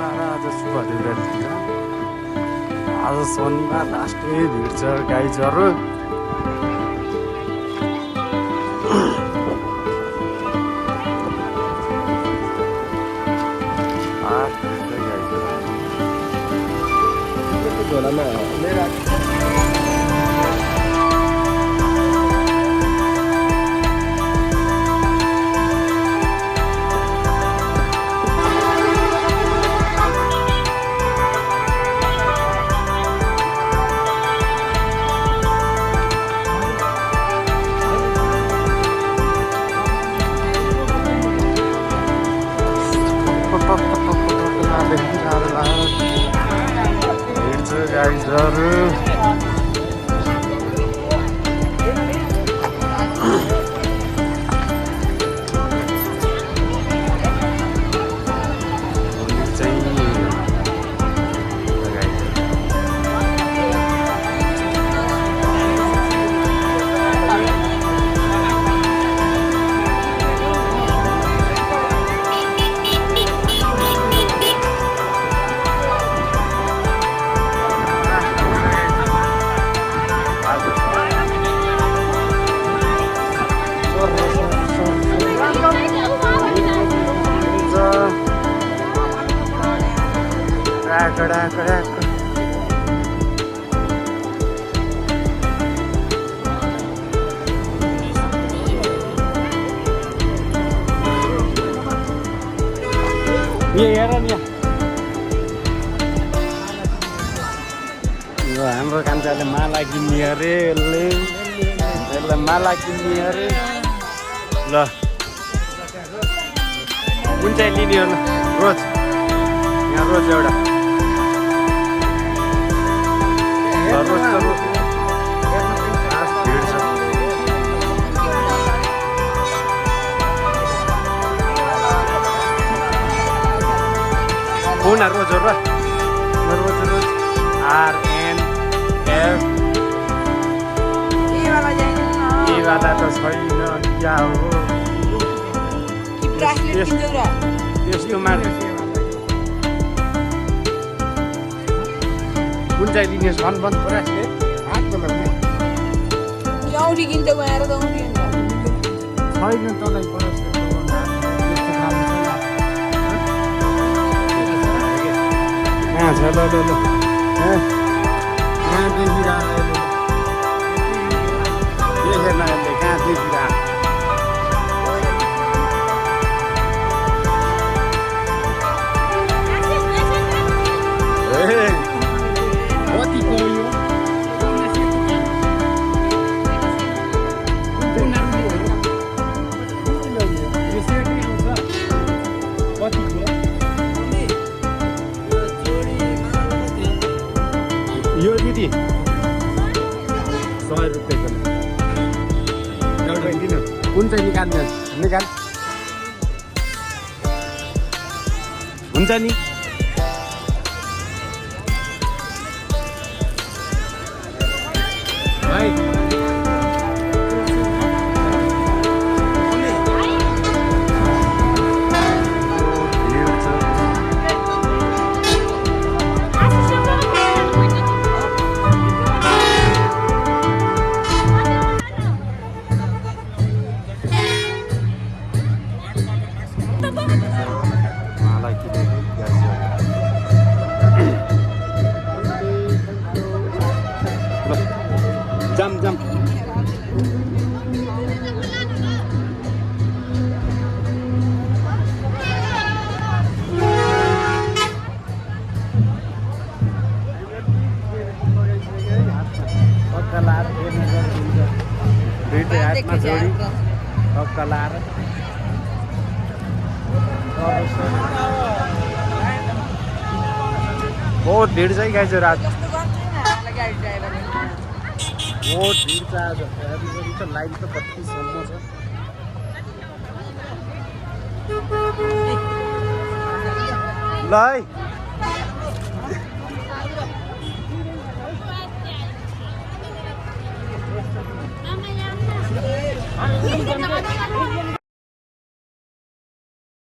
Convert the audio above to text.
आज शुक्रबार आज शनिबार लास्टै भिड छ गाइजहरू। गाइजहरू हाम्रो कान्छाले माला किन्ने अरे यसलाई माला किन्ने अरे। ल कुन चाहिँ लिने हो रोज यहाँ रोज एउटा रोज त भिड छ। कुन रोजहरू रोज रोज RNF यी वाला त छैन क्या हो यस्तोमा कुन चाहिँ लिने छन् बन्द कहाँ छ ल कहाँ देखिरह यो दिदी 100 रुपियाँको एउटा किन कुन चाहिँ निकाल हुन्छ नि भाइ jam बहुत भीड़ छ गाइस रात बहुत भीड़ छ आज त लाइन त 32 सम्म छ ल